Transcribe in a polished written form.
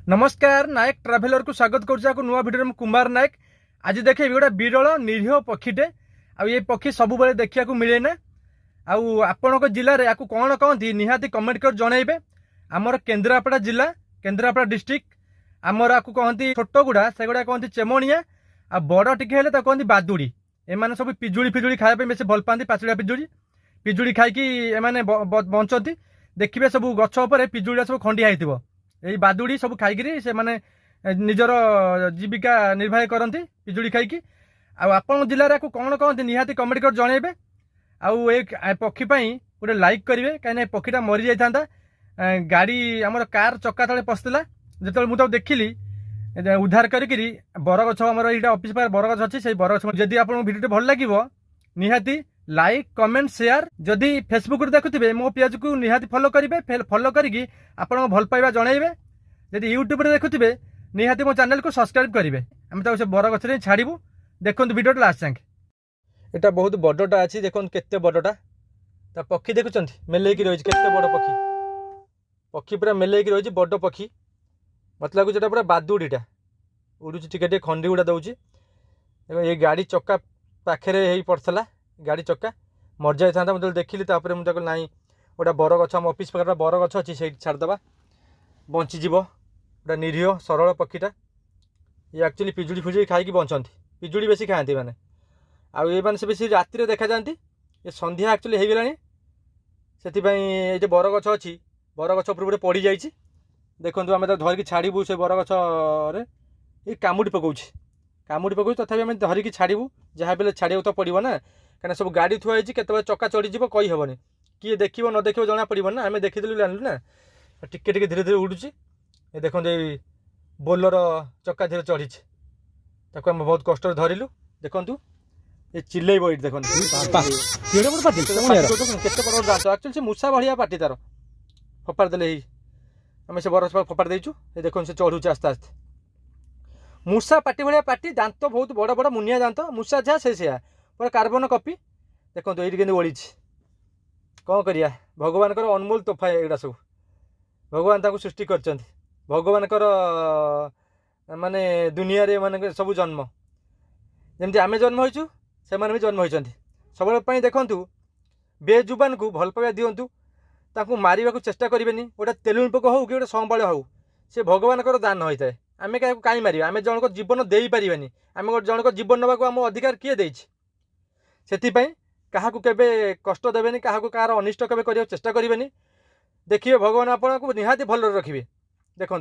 नमस्कार नायक ट्राभेलर को स्वागत करुँ नुआ भिडियो में कुमार नायक आज देखे गोटे विरल निरीह पक्षीटे ये पक्षी सब देखा मिले ना आपण जिले या कौन कहती निहाती कमेंट कर जनइबे। आमर केन्द्रापड़ा जिला केन्द्रापड़ा डिस्ट्रिक्ट आमर आपको कहती छोट गुड़ा से गुड़ा कहती चेमणिया आ बड़ टिके कहती बादुड़ी एम सब पिजुड़ी फिजुड़ी खाया बेस भल पाती पाचड़िया पिजुड़ी पिजुड़ी खाई बंचती देखिए सब गछ पिजुड़ी सब खंडिया होती यही बादुड़ी सब खाई से माने निजर जीविका निर्वाह करती पिजुड़ी खाई आपण जिले में कौन कहते निहाती कमेंट कर जनइबे। आउ ए पक्षी गोटे लाइक करेंगे कहीं पक्षीटा मरी जाता गाड़ी आमर कार चक्का तले पशिला जो मुझे देखिली उद्धार करी बरगछ आमर यहाँ ऑफिस पाखे बरगछ अच्छी से बरगछ जदि आपको भिडियो भल लगे निहाती लाइक कमेंट शेयर जदि फेसबुक देखुए मो पेज को निहाती फॉलो करेंगे फॉलो करी आपन भल पाइबा जनइबे। जदि यूट्यूब देखुए निहाती मो चैनल को सब्सक्राइब करेंगे आम तो से बरगछ छाड़ू देखो वीडियो लास्ट जाए। यहाँ बहुत बड़टा अच्छी देखो केते बड़टा पक्षी देखुं मेलेक रही केते बड़ पक्षी पक्षी पूरा मेलेक रही बड़ पक्षी मत लगुच पूरा बादुड़ीटा उड़ू टे खंडी गुड़ा दौर ये गाड़ी चक्का पाखे पड़ता गाड़ी चक्का मर जाता मुझे देखिली मुझे ना गोटा बरगछ आम ऑफिस पाखे बरगछ अच्छी से छाड़दे बंचीज गोटा निरीह सरल पक्षीटा ये एक्चुअली पिजुड़ी फिजुड़ी खाई बंचती पिजुड़ी बेसी खाती मैंने आउ ये मैंने बेसी राति देखा जाती ये संध्या एक्चुअली हो गलानी से ये बरगछ अच्छी बरगछ उपर गोटे पड़ जाइए देखो आम धरिकी छाड़ू से बरगछ ये कामुड़ी पकाऊँ तथापि आम धरिकी छाड़ू जहाँ भी छाड़ा तो पड़ो ना कहीं सब गाड़ी थुआई केतल चक्का चढ़ीज कही हेनी किए देख न देख जना पड़ो ना आम देखीदेलु जानलु ना टिके टिके धीरे धीरे उड़ूची ये देखो ये बोलर चक्का धीरे चढ़ी ताको आम बहुत कष्ट धरिलु देखु ये चिल्लैब ये देखो एक्चुअली से मूषा भाया पार्टी तार फोपाड़ देले आम से बरगछ फोपाड़ देचु ये देखो से चढ़ुचे आस्ते आस्ते मूषा पार्टी भाया पार्टी दांत बहुत बड़ बड़ मुनिया दांत मूषा जहाँ से पूरा कार्बन कपी देखो ये के ओढ़ी कौन करिया भगवान अनमोल तोहफा एगुड़ा सब भगवान ताको सृष्टि कर भगवान माने दुनिया रे माने सब जन्म जमती आम जन्म होइचु से माने भी जन्म होइचंती सब देखु बेजुबान को भल पाइबा दिंतु ताकू मारिबा को चेष्टा करेंगे गोटे तेलुण पोक हो कि गोटे संबाल हो से भगवान दान होता है आम क्या कहीं मारे आम जनक जीवन दे पारानी आम जनक जीवन नाक आम अधिकार किए देछि से क्या कष्ट देवेनि क्या कहार अनिष्ट के चेष्टा करेंगे देखिए भगवान आपको निहाती भल रखिए देखो